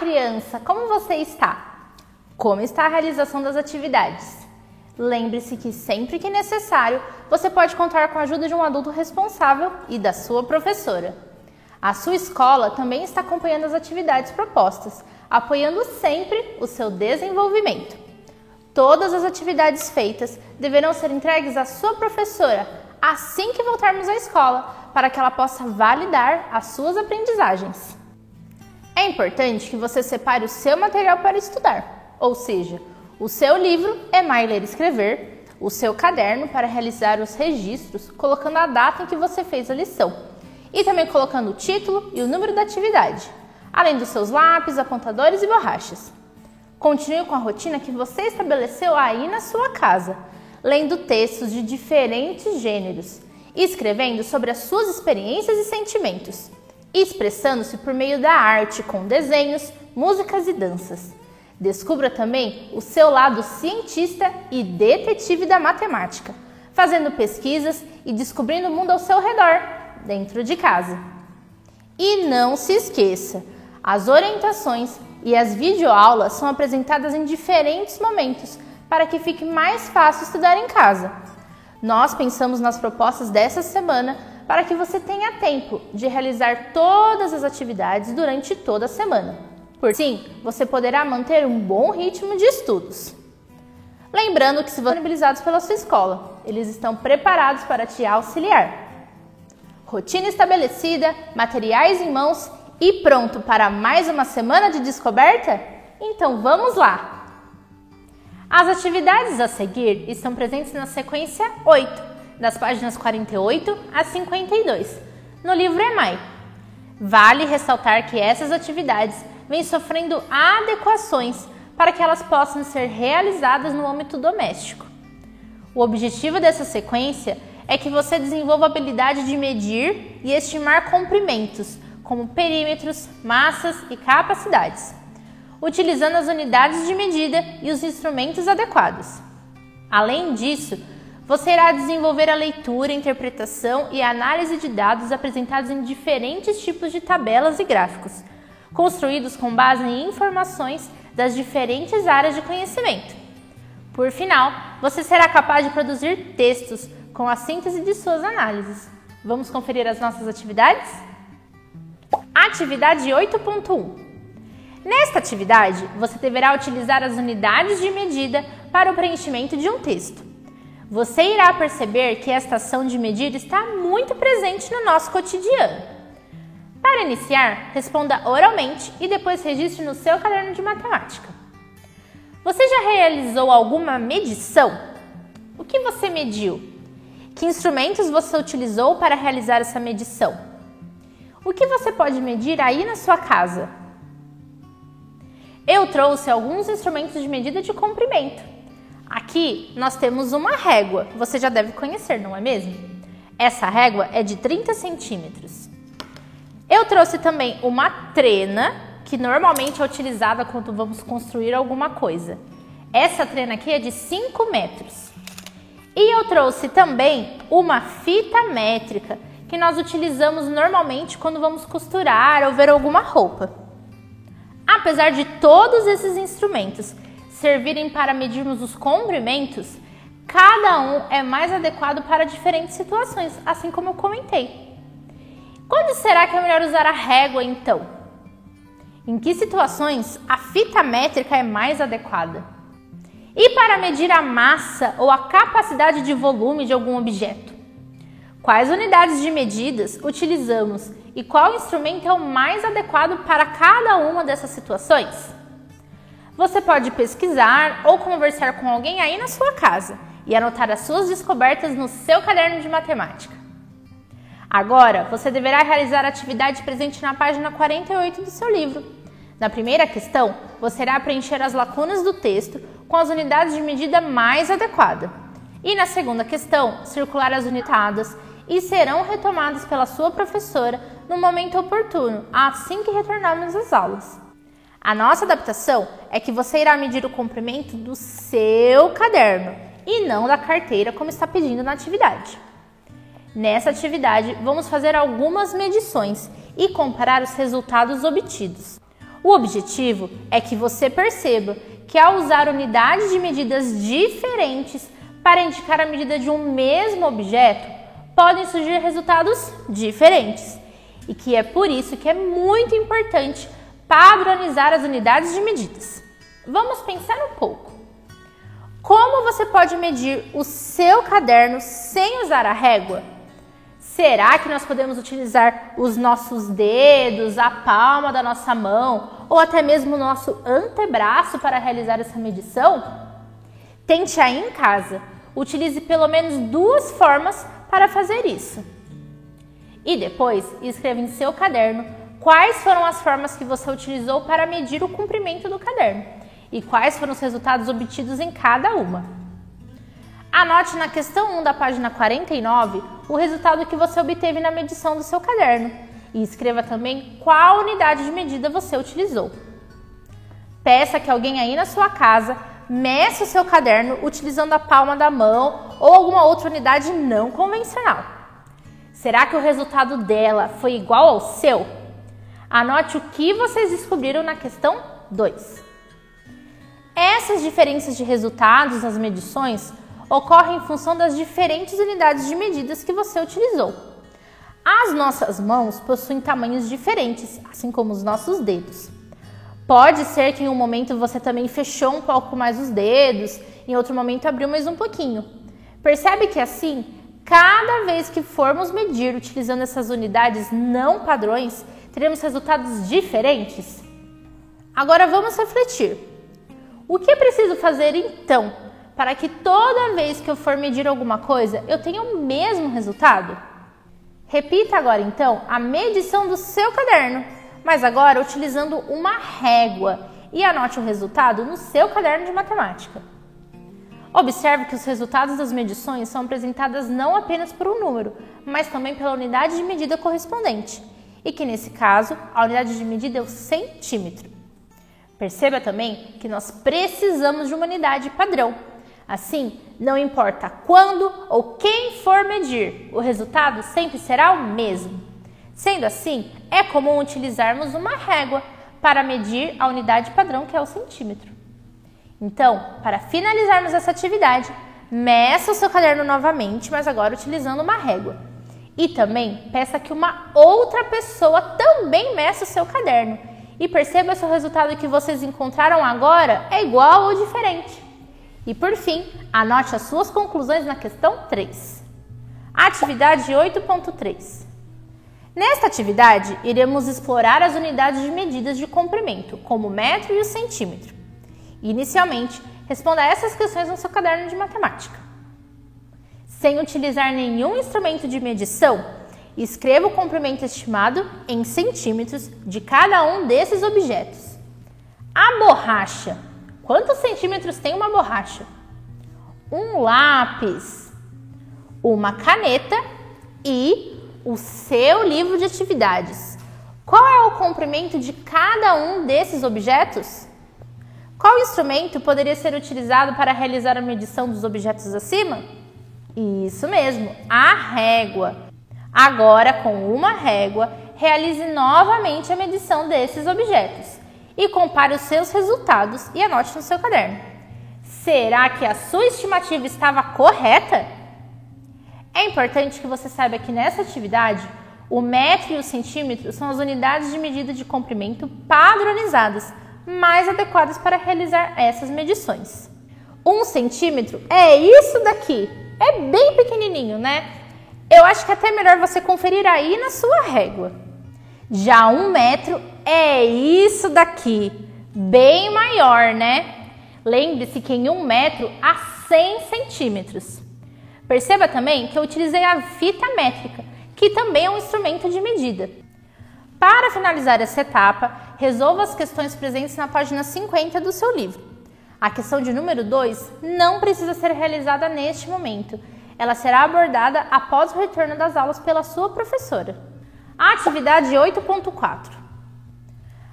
criança, como você está? Como está a realização das atividades? Lembre-se que sempre que necessário, você pode contar com a ajuda de um adulto responsável e da sua professora. A sua escola também está acompanhando as atividades propostas, apoiando sempre o seu desenvolvimento. Todas as atividades feitas deverão ser entregues à sua professora assim que voltarmos à escola, para que ela possa validar as suas aprendizagens. É importante que você separe o seu material para estudar, ou seja, o seu livro EMAI Ler e Escrever, o seu caderno para realizar os registros, colocando a data em que você fez a lição, e também colocando o título e o número da atividade, além dos seus lápis, apontadores e borrachas. Continue com a rotina que você estabeleceu aí na sua casa, lendo textos de diferentes gêneros, escrevendo sobre as suas experiências e sentimentos, expressando-se por meio da arte com desenhos, músicas e danças. Descubra também o seu lado cientista e detetive da matemática, fazendo pesquisas e descobrindo o mundo ao seu redor, dentro de casa. E não se esqueça, as orientações e as videoaulas são apresentadas em diferentes momentos para que fique mais fácil estudar em casa. Nós pensamos nas propostas dessa semana para que você tenha tempo de realizar todas as atividades durante toda a semana. Por assim, você poderá manter um bom ritmo de estudos. Lembrando que se você disponibilizados pela sua escola, eles estão preparados para te auxiliar. Rotina estabelecida, materiais em mãos e pronto para mais uma semana de descoberta? Então vamos lá! As atividades a seguir estão presentes na sequência 8, das páginas 48 a 52, no livro EMAI. Vale ressaltar que essas atividades vêm sofrendo adequações para que elas possam ser realizadas no âmbito doméstico. O objetivo dessa sequência é que você desenvolva a habilidade de medir e estimar comprimentos, como perímetros, massas e capacidades, utilizando as unidades de medida e os instrumentos adequados. Além disso, você irá desenvolver a leitura, interpretação e análise de dados apresentados em diferentes tipos de tabelas e gráficos, construídos com base em informações das diferentes áreas de conhecimento. Por final, você será capaz de produzir textos com a síntese de suas análises. Vamos conferir as nossas atividades? Atividade 8.1. Nesta atividade, você deverá utilizar as unidades de medida para o preenchimento de um texto. Você irá perceber que esta ação de medir está muito presente no nosso cotidiano. Para iniciar, responda oralmente e depois registre no seu caderno de matemática. Você já realizou alguma medição? O que você mediu? Que instrumentos você utilizou para realizar essa medição? O que você pode medir aí na sua casa? Eu trouxe alguns instrumentos de medida de comprimento. Aqui nós temos uma régua, você já deve conhecer, não é mesmo? Essa régua é de 30 centímetros. Eu trouxe também uma trena, que normalmente é utilizada quando vamos construir alguma coisa. Essa trena aqui é de 5 metros. E eu trouxe também uma fita métrica, que nós utilizamos normalmente quando vamos costurar ou ver alguma roupa. Apesar de todos esses instrumentos servirem para medirmos os comprimentos, cada um é mais adequado para diferentes situações, assim como eu comentei. Quando será que é melhor usar a régua, então? Em que situações a fita métrica é mais adequada? E para medir a massa ou a capacidade de volume de algum objeto? Quais unidades de medidas utilizamos e qual instrumento é o mais adequado para cada uma dessas situações? Você pode pesquisar ou conversar com alguém aí na sua casa e anotar as suas descobertas no seu caderno de matemática. Agora, você deverá realizar a atividade presente na página 48 do seu livro. Na primeira questão, você irá preencher as lacunas do texto com as unidades de medida mais adequadas. E na segunda questão, circular as unidades e serão retomadas pela sua professora no momento oportuno, assim que retornarmos às aulas. A nossa adaptação é que você irá medir o comprimento do seu caderno e não da carteira, como está pedindo na atividade. Nessa atividade, vamos fazer algumas medições e comparar os resultados obtidos. O objetivo é que você perceba que ao usar unidades de medidas diferentes para indicar a medida de um mesmo objeto, podem surgir resultados diferentes. E que é por isso que é muito importante padronizar as unidades de medidas. Vamos pensar um pouco. Como você pode medir o seu caderno sem usar a régua? Será que nós podemos utilizar os nossos dedos, a palma da nossa mão ou até mesmo o nosso antebraço para realizar essa medição? Tente aí em casa. Utilize pelo menos 2 formas para fazer isso. E depois, escreva em seu caderno quais foram as formas que você utilizou para medir o comprimento do caderno e quais foram os resultados obtidos em cada uma. Anote na questão 1 da página 49 o resultado que você obteve na medição do seu caderno e escreva também qual unidade de medida você utilizou. Peça que alguém aí na sua casa meça o seu caderno utilizando a palma da mão ou alguma outra unidade não convencional. Será que o resultado dela foi igual ao seu? Anote o que vocês descobriram na questão 2. Essas diferenças de resultados nas medições ocorrem em função das diferentes unidades de medidas que você utilizou. As nossas mãos possuem tamanhos diferentes, assim como os nossos dedos. Pode ser que em um momento você também fechou um pouco mais os dedos, em outro momento abriu mais um pouquinho. Percebe que assim, cada vez que formos medir utilizando essas unidades não padrões, teremos resultados diferentes? Agora vamos refletir. O que é preciso fazer então para que toda vez que eu for medir alguma coisa, eu tenha o mesmo resultado? Repita agora então a medição do seu caderno, mas agora utilizando uma régua e anote o resultado no seu caderno de matemática. Observe que os resultados das medições são apresentadas não apenas por um número, mas também pela unidade de medida correspondente, e que nesse caso, a unidade de medida é o centímetro. Perceba também que nós precisamos de uma unidade padrão. Assim, não importa quando ou quem for medir, o resultado sempre será o mesmo. Sendo assim, é comum utilizarmos uma régua para medir a unidade padrão, que é o centímetro. Então, para finalizarmos essa atividade, meça o seu caderno novamente, mas agora utilizando uma régua. E também peça que uma outra pessoa também meça o seu caderno. E perceba se o resultado que vocês encontraram agora é igual ou diferente. E por fim, anote as suas conclusões na questão 3. Atividade 8.3. Nesta atividade, iremos explorar as unidades de medidas de comprimento, como o metro e o centímetro. Inicialmente, responda essas questões no seu caderno de matemática. Sem utilizar nenhum instrumento de medição, escreva o comprimento estimado em centímetros de cada um desses objetos. A borracha. Quantos centímetros tem uma borracha? Um lápis, uma caneta e o seu livro de atividades. Qual é o comprimento de cada um desses objetos? Qual instrumento poderia ser utilizado para realizar a medição dos objetos acima? Isso mesmo, a régua. Agora, com uma régua, realize novamente a medição desses objetos e compare os seus resultados e anote no seu caderno. Será que a sua estimativa estava correta? É importante que você saiba que nessa atividade, o metro e o centímetro são as unidades de medida de comprimento padronizadas, mais adequadas para realizar essas medições. 1 centímetro é isso daqui, é bem pequenininho, né? Eu acho que é até melhor você conferir aí na sua régua. Já 1 metro é isso daqui, bem maior, né? Lembre-se que em 1 metro há 100 centímetros. Perceba também que eu utilizei a fita métrica, que também é um instrumento de medida. Para finalizar essa etapa, resolva as questões presentes na página 50 do seu livro. A questão de número 2 não precisa ser realizada neste momento. Ela será abordada após o retorno das aulas pela sua professora. A atividade 8.4.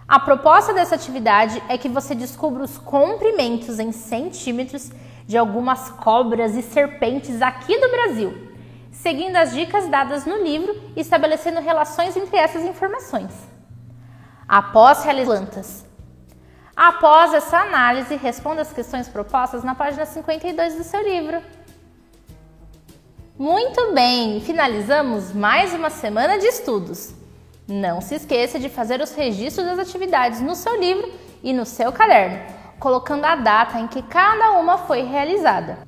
A proposta dessa atividade é que você descubra os comprimentos em centímetros de algumas cobras e serpentes aqui do Brasil, seguindo as dicas dadas no livro e estabelecendo relações entre essas informações. Após realizar plantas. Após essa análise, responda as questões propostas na página 52 do seu livro. Muito bem, finalizamos mais uma semana de estudos. Não se esqueça de fazer os registros das atividades no seu livro e no seu caderno, colocando a data em que cada uma foi realizada.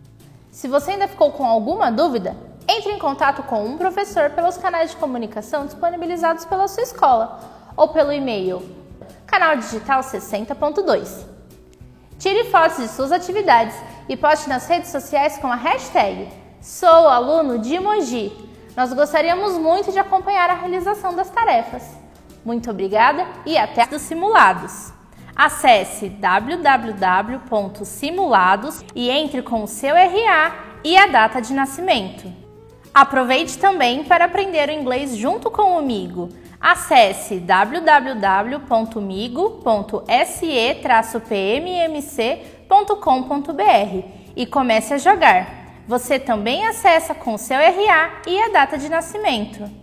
Se você ainda ficou com alguma dúvida, entre em contato com um professor pelos canais de comunicação disponibilizados pela sua escola ou pelo e-mail canaldigital60.2. Tire fotos de suas atividades e poste nas redes sociais com a hashtag Sou aluno de Mogi. Nós gostaríamos muito de acompanhar a realização das tarefas. Muito obrigada e até os simulados. Acesse www.simulados e entre com o seu RA e a data de nascimento. Aproveite também para aprender o inglês junto com o Migo. Acesse www.migo.se-pmmc.com.br e comece a jogar. Você também acessa com o seu RA e a data de nascimento.